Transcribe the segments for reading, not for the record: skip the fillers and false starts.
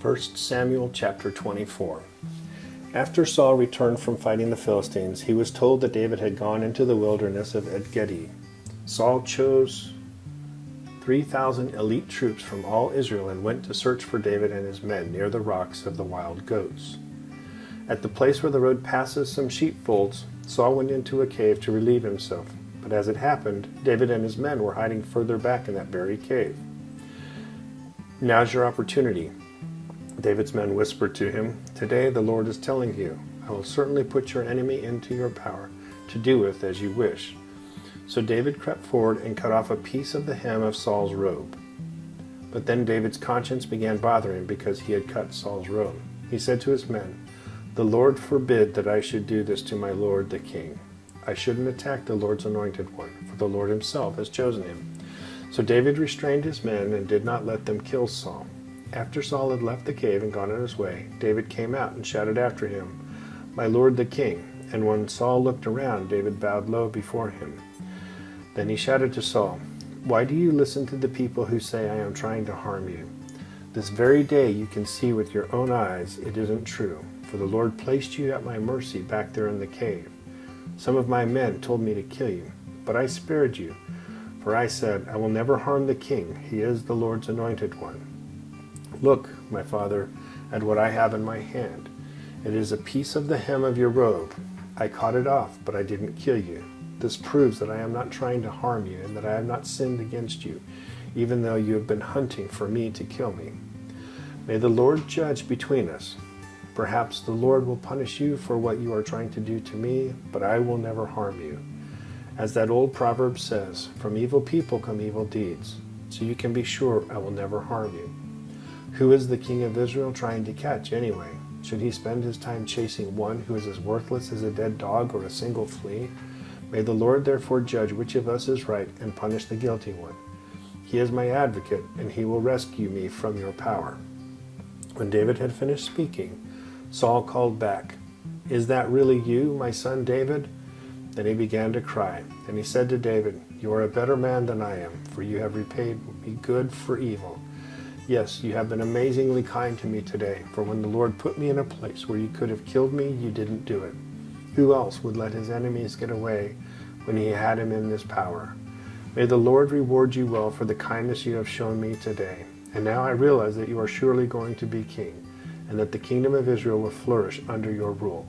1 Samuel chapter 24. After Saul returned from fighting the Philistines, he was told that David had gone into the wilderness of En-gedi. Saul chose 3,000 elite troops from all Israel and went to search for David and his men near the rocks of the wild goats. At the place where the road passes some sheepfolds, Saul went into a cave to relieve himself. But as it happened, David and his men were hiding further back in that very cave. "Now's your opportunity," David's men whispered to him. "Today the Lord is telling you, I will certainly put your enemy into your power to do with as you wish." So David crept forward and cut off a piece of the hem of Saul's robe. But then David's conscience began bothering him because he had cut Saul's robe. He said to his men, "The Lord forbid that I should do this to my lord the king. I shouldn't attack the Lord's anointed one, for the Lord himself has chosen him." So David restrained his men and did not let them kill Saul. After Saul had left the cave and gone on his way, David came out and shouted after him, "My lord the king." And when Saul looked around, David bowed low before him. Then he shouted to Saul, "Why do you listen to the people who say I am trying to harm you? This very day you can see with your own eyes it isn't true, for the Lord placed you at my mercy back there in the cave. Some of my men told me to kill you, but I spared you, for I said, I will never harm the king. He is the Lord's anointed one. Look, my father, at what I have in my hand. It is a piece of the hem of your robe. I caught it off, but I didn't kill you. This proves that I am not trying to harm you and that I have not sinned against you, even though you have been hunting for me to kill me. May the Lord judge between us. Perhaps the Lord will punish you for what you are trying to do to me, but I will never harm you. As that old proverb says, from evil people come evil deeds, so you can be sure I will never harm you. Who is the king of Israel trying to catch anyway? Should he spend his time chasing one who is as worthless as a dead dog or a single flea? May the Lord therefore judge which of us is right and punish the guilty one. He is my advocate, and he will rescue me from your power." When David had finished speaking, Saul called back, "Is that really you, my son David?" Then he began to cry, and he said to David, "You are a better man than I am, for you have repaid me good for evil. Yes, you have been amazingly kind to me today, for when the Lord put me in a place where you could have killed me, you didn't do it. Who else would let his enemies get away when he had him in his power? May the Lord reward you well for the kindness you have shown me today. And now I realize that you are surely going to be king, and that the kingdom of Israel will flourish under your rule.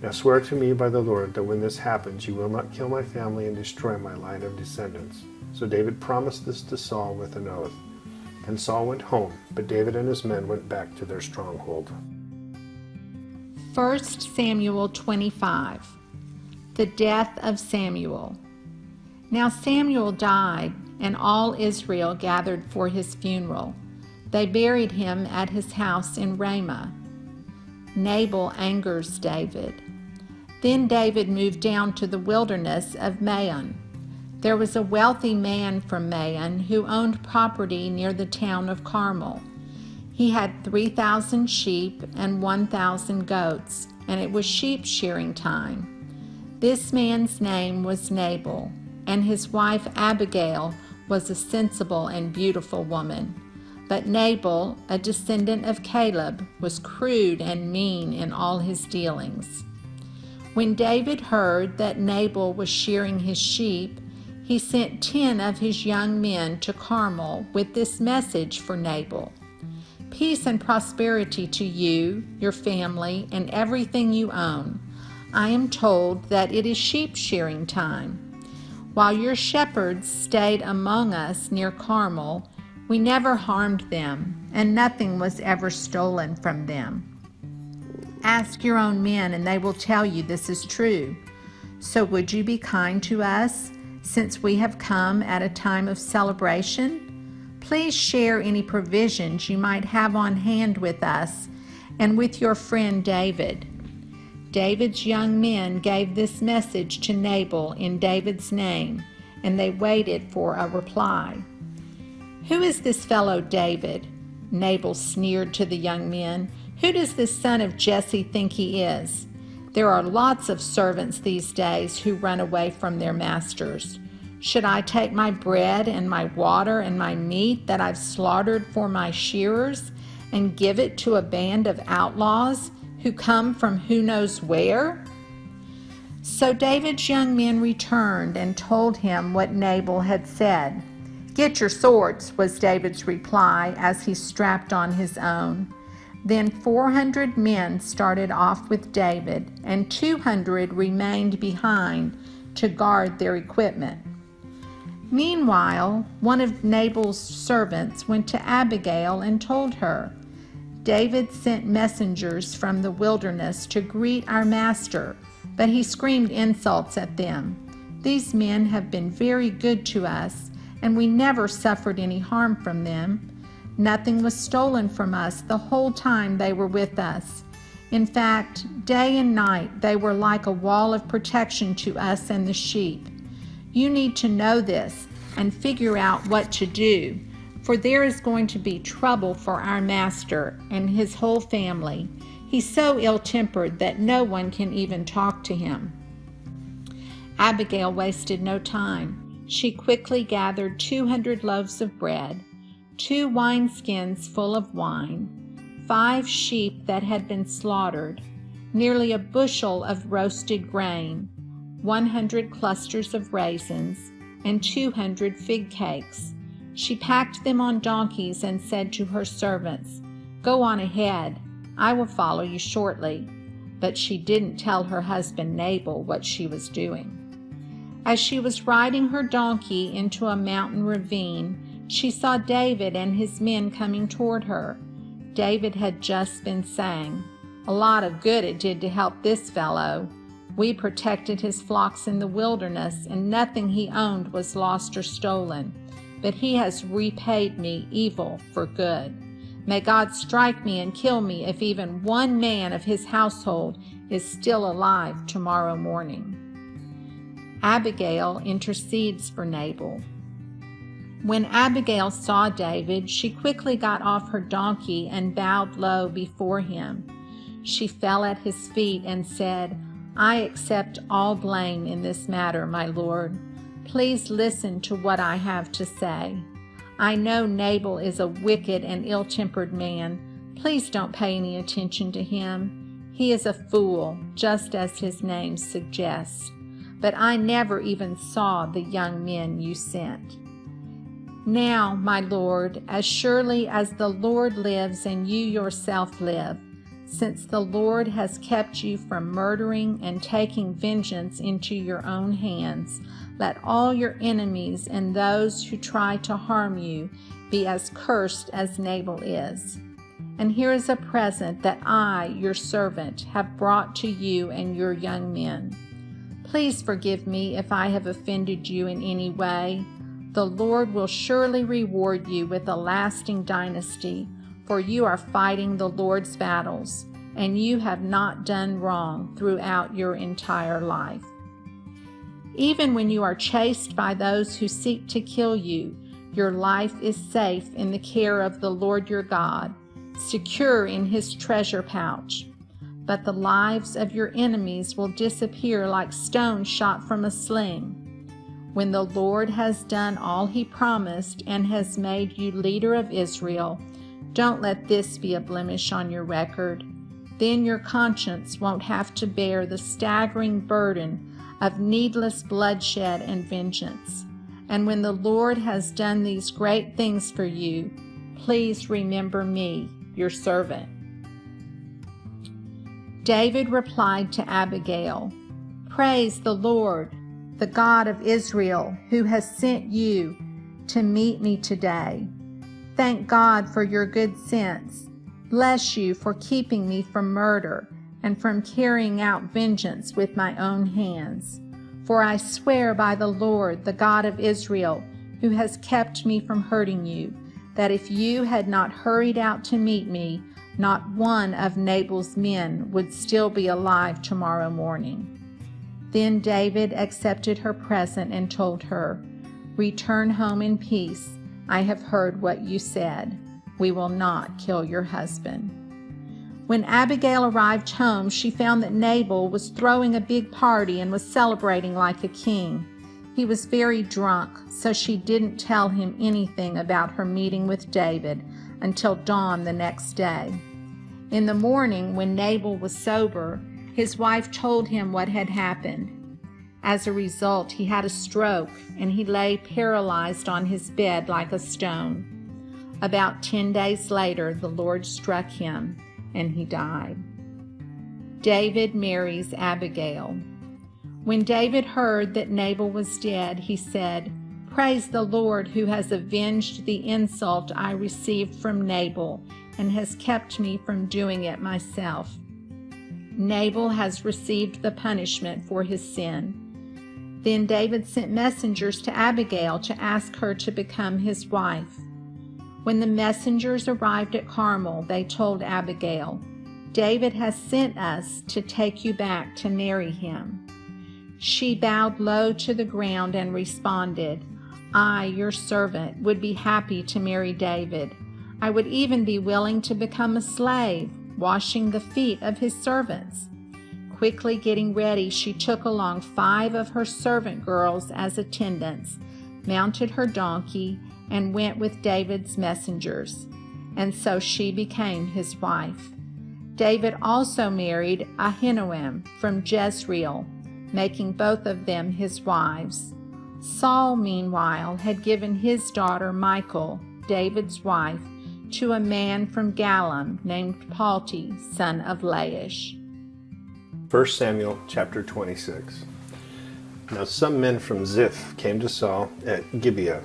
Now swear to me by the Lord that when this happens, you will not kill my family and destroy my line of descendants." So David promised this to Saul with an oath. And Saul went home, but David and his men went back to their stronghold. 1 Samuel 25. The death of Samuel. Now Samuel died, and all Israel gathered for his funeral. They buried him at his house in Ramah. Nabal angers David. Then David moved down to the wilderness of Maon. There was a wealthy man from Maon who owned property near the town of Carmel. He had 3,000 sheep and 1,000 goats, and it was sheep shearing time. This man's name was Nabal, and his wife Abigail was a sensible and beautiful woman. But Nabal, a descendant of Caleb, was crude and mean in all his dealings. When David heard that Nabal was shearing his sheep, he sent 10 of his young men to Carmel with this message for Nabal: "Peace and prosperity to you, your family, and everything you own. I am told that it is sheep shearing time. While your shepherds stayed among us near Carmel, we never harmed them, and nothing was ever stolen from them. Ask your own men, and they will tell you this is true. So would you be kind to us, since we have come at a time of celebration? Please share any provisions you might have on hand with us and with your friend David." David's young men gave this message to Nabal in David's name, and they waited for a reply. "Who is this fellow David?" Nabal sneered to the young men. "Who does this son of Jesse think he is? There are lots of servants these days who run away from their masters. Should I take my bread and my water and my meat that I've slaughtered for my shearers and give it to a band of outlaws who come from who knows where?" So David's young men returned and told him what Nabal had said. "Get your swords," was David's reply as he strapped on his own. Then 400 men started off with David, and 200 remained behind to guard their equipment. Meanwhile, one of Nabal's servants went to Abigail and told her, "David sent messengers from the wilderness to greet our master, but he screamed insults at them. These men have been very good to us, and we never suffered any harm from them. Nothing was stolen from us the whole time they were with us. In fact, day and night they were like a wall of protection to us and the sheep. You need to know this and figure out what to do, for there is going to be trouble for our master and his whole family. He's so ill-tempered that no one can even talk to him." Abigail wasted no time. She quickly gathered 200 loaves of bread, 2 wineskins full of wine, 5 sheep that had been slaughtered, nearly a bushel of roasted grain, 100 clusters of raisins, and 200 fig cakes. She packed them on donkeys and said to her servants, "Go on ahead. I will follow you shortly." But she didn't tell her husband Nabal what she was doing. As she was riding her donkey into a mountain ravine, she saw David and his men coming toward her. David had just been saying, "A lot of good it did to help this fellow. We protected his flocks in the wilderness, and nothing he owned was lost or stolen. But he has repaid me evil for good. May God strike me and kill me if even one man of his household is still alive tomorrow morning." Abigail intercedes for Nabal. When Abigail saw David, she quickly got off her donkey and bowed low before him. She fell at his feet and said, "I accept all blame in this matter, my lord. Please listen to what I have to say. I know Nabal is a wicked and ill-tempered man. Please don't pay any attention to him. He is a fool, just as his name suggests. But I never even saw the young men you sent. Now, my lord, as surely as the Lord lives and you yourself live, since the Lord has kept you from murdering and taking vengeance into your own hands, let all your enemies and those who try to harm you be as cursed as Nabal is. And here is a present that I, your servant, have brought to you and your young men. Please forgive me if I have offended you in any way. The Lord will surely reward you with a lasting dynasty, for you are fighting the Lord's battles, and you have not done wrong throughout your entire life. Even when you are chased by those who seek to kill you, your life is safe in the care of the Lord your God, secure in his treasure pouch. But the lives of your enemies will disappear like stones shot from a sling. When the Lord has done all he promised and has made you leader of Israel, don't let this be a blemish on your record. Then your conscience won't have to bear the staggering burden of needless bloodshed and vengeance. And when the Lord has done these great things for you, please remember me, your servant." David replied to Abigail, "Praise the Lord, the God of Israel, who has sent you to meet me today. Thank God for your good sense. Bless you for keeping me from murder and from carrying out vengeance with my own hands. For I swear by the Lord, the God of Israel, who has kept me from hurting you, that if you had not hurried out to meet me, not one of Nabal's men would still be alive tomorrow morning." Then David accepted her present and told her, "Return home in peace. I have heard what you said. We will not kill your husband." When Abigail arrived home, she found that Nabal was throwing a big party and was celebrating like a king. He was very drunk, so she didn't tell him anything about her meeting with David until dawn the next day. In the morning, when Nabal was sober, his wife told him what had happened. As a result, he had a stroke and he lay paralyzed on his bed like a stone. About 10 days later, the Lord struck him and he died. David marries Abigail. When David heard that Nabal was dead, he said, "Praise the Lord who has avenged the insult I received from Nabal and has kept me from doing it myself. Nabal has received the punishment for his sin." Then David sent messengers to Abigail to ask her to become his wife. When the messengers arrived at Carmel, they told Abigail, "David has sent us to take you back to marry him." She bowed low to the ground and responded, "I, your servant, would be happy to marry David. I would even be willing to become a slave, washing the feet of his servants." Quickly getting ready, she took along 5 of her servant girls as attendants, mounted her donkey, and went with David's messengers. And so she became his wife. David also married Ahinoam from Jezreel, making both of them his wives. Saul, meanwhile, had given his daughter Michal, David's wife, to a man from Galim named Palti, son of Laish. 1 Samuel chapter 26. Now some men from Ziph came to Saul at Gibeah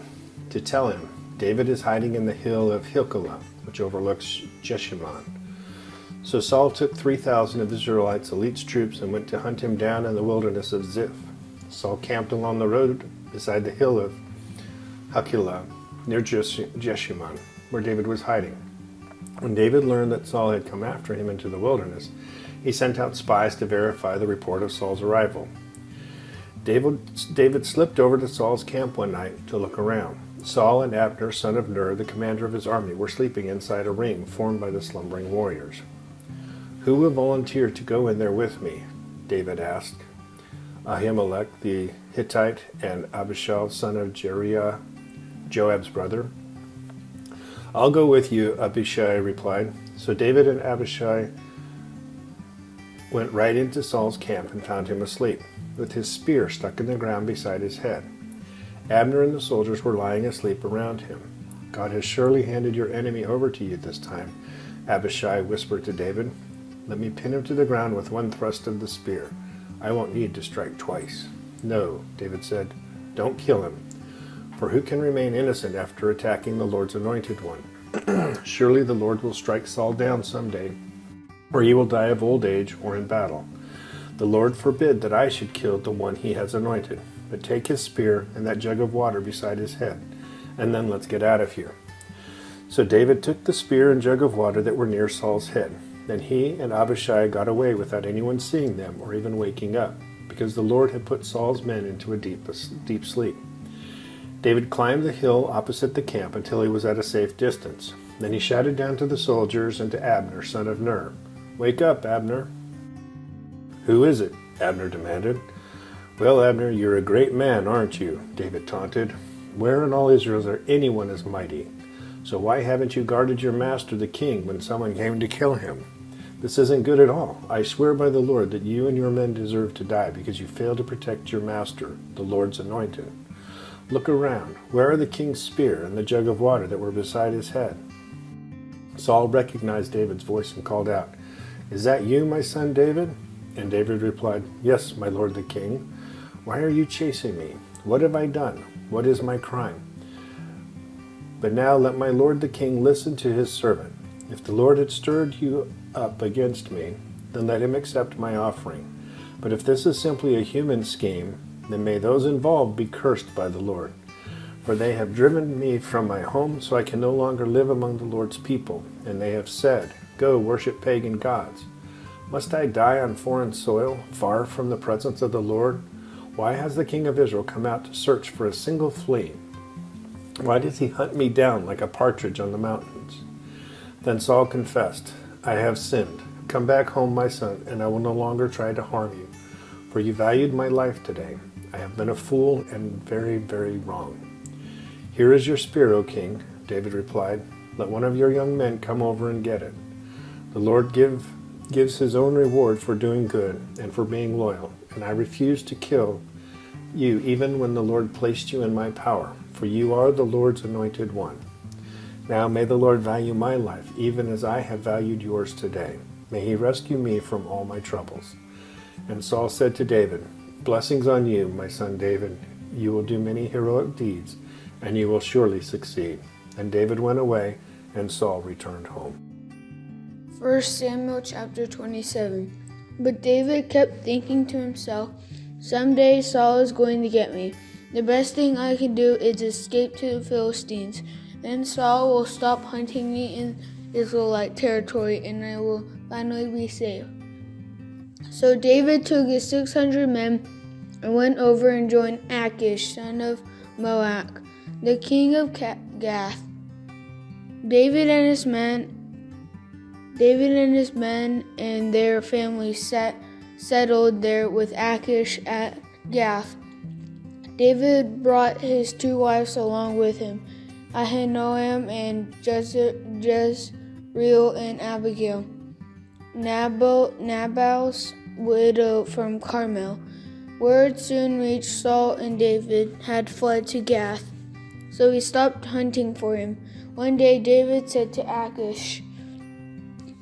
to tell him, "David is hiding in the hill of Hilkiah, which overlooks Jeshimon." So Saul took 3,000 of Israelites' elite troops and went to hunt him down in the wilderness of Ziph. Saul camped along the road beside the hill of Hilkiah, near Jeshimon, where David was hiding. When David learned that Saul had come after him into the wilderness, he sent out spies to verify the report of Saul's arrival. David slipped over to Saul's camp one night to look around. Saul and Abner, son of Ner, the commander of his army, were sleeping inside a ring formed by the slumbering warriors. "Who will volunteer to go in there with me?" David asked. Ahimelech the Hittite and Abishai, son of Zeruiah, Joab's brother. "I'll go with you," Abishai replied. So David and Abishai went right into Saul's camp and found him asleep, with his spear stuck in the ground beside his head. Abner and the soldiers were lying asleep around him. "God has surely handed your enemy over to you this time," Abishai whispered to David. "Let me pin him to the ground with one thrust of the spear. I won't need to strike twice." "No," David said, "don't kill him. For who can remain innocent after attacking the Lord's anointed one? Surely the Lord will strike Saul down someday, or he will die of old age or in battle. The Lord forbid that I should kill the one he has anointed. But take his spear and that jug of water beside his head, and then let's get out of here." So David took the spear and jug of water that were near Saul's head. Then he and Abishai got away without anyone seeing them or even waking up, because the Lord had put Saul's men into a deep sleep. David climbed the hill opposite the camp until he was at a safe distance. Then he shouted down to the soldiers and to Abner, son of Ner, "Wake up, Abner." "Who is it?" Abner demanded. "Well, Abner, you're a great man, aren't you?" David taunted. "Where in all Israel is there anyone as mighty? So why haven't you guarded your master the king when someone came to kill him? This isn't good at all. I swear by the Lord that you and your men deserve to die because you failed to protect your master, the Lord's anointed. Look around. Where are the king's spear and the jug of water that were beside his head?" Saul recognized David's voice and called out, "Is that you, my son David?" And David replied, "Yes, my lord the king. Why are you chasing me? What have I done? What is my crime? But now let my lord the king listen to his servant. If the Lord had stirred you up against me, then let him accept my offering. But if this is simply a human scheme, then may those involved be cursed by the Lord. For they have driven me from my home, so I can no longer live among the Lord's people. And they have said, 'Go worship pagan gods.' Must I die on foreign soil, far from the presence of the Lord? Why has the king of Israel come out to search for a single flea? Why does he hunt me down like a partridge on the mountains?" Then Saul confessed, "I have sinned. Come back home, my son, and I will no longer try to harm you. For you valued my life today. I have been a fool and very, very wrong." "Here is your spear, O king," David replied. Let one of your young men come over and get it. The Lord gives his own reward for doing good and for being loyal, and I refuse to kill you even when the Lord placed you in my power, for you are the Lord's anointed one. Now may the Lord value my life, even as I have valued yours today. May he rescue me from all my troubles." And Saul said to David, "Blessings on you, my son David. You will do many heroic deeds, and you will surely succeed." And David went away, and Saul returned home. 1 Samuel chapter 27. But David kept thinking to himself, "Someday Saul is going to get me. The best thing I can do is escape to the Philistines. Then Saul will stop hunting me in Israelite territory, and I will finally be safe." So David took his 600 men and went over and joined Achish, son of Maach, the king of Gath. David and his men and their families settled there with Achish at Gath. David brought his 2 wives along with him, Ahinoam and Jezreel and Abigail, Nabal's widow from Carmel. Word soon reached Saul, and David had fled to Gath, so he stopped hunting for him. One day David said to Achish,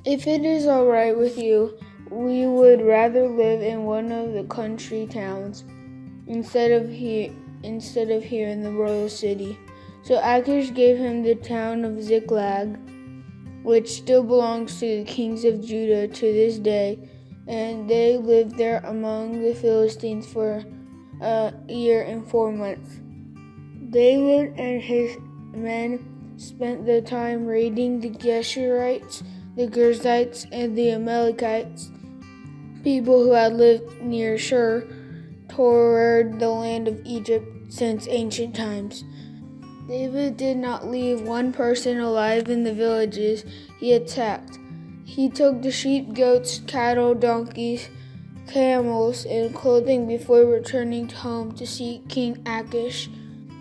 "If it is all right with you, we would rather live in one of the country towns instead of here in the royal city." So Achish gave him the town of Ziklag, which still belongs to the kings of Judah to this day, and they lived there among the Philistines for a year and 4 months. David and his men spent the time raiding the Geshurites, the Girzites, and the Amalekites, people who had lived near Shur toward the land of Egypt since ancient times. David did not leave one person alive in the villages he attacked. He took the sheep, goats, cattle, donkeys, camels, and clothing before returning home to see King Achish.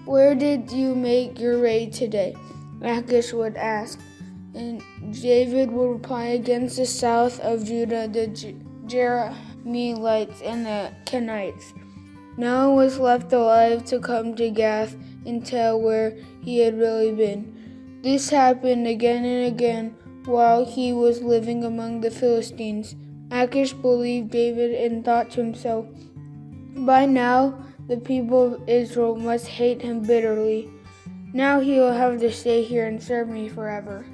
"Where did you make your raid today?" Achish would ask. And David would reply, "Against the south of Judah, the Jerahmeelites and the Kenites." No one was left alive to come to Gath and tell where he had really been. This happened again and again while he was living among the Philistines. Achish believed David and thought to himself, "By now the people of Israel must hate him bitterly. Now he will have to stay here and serve me forever."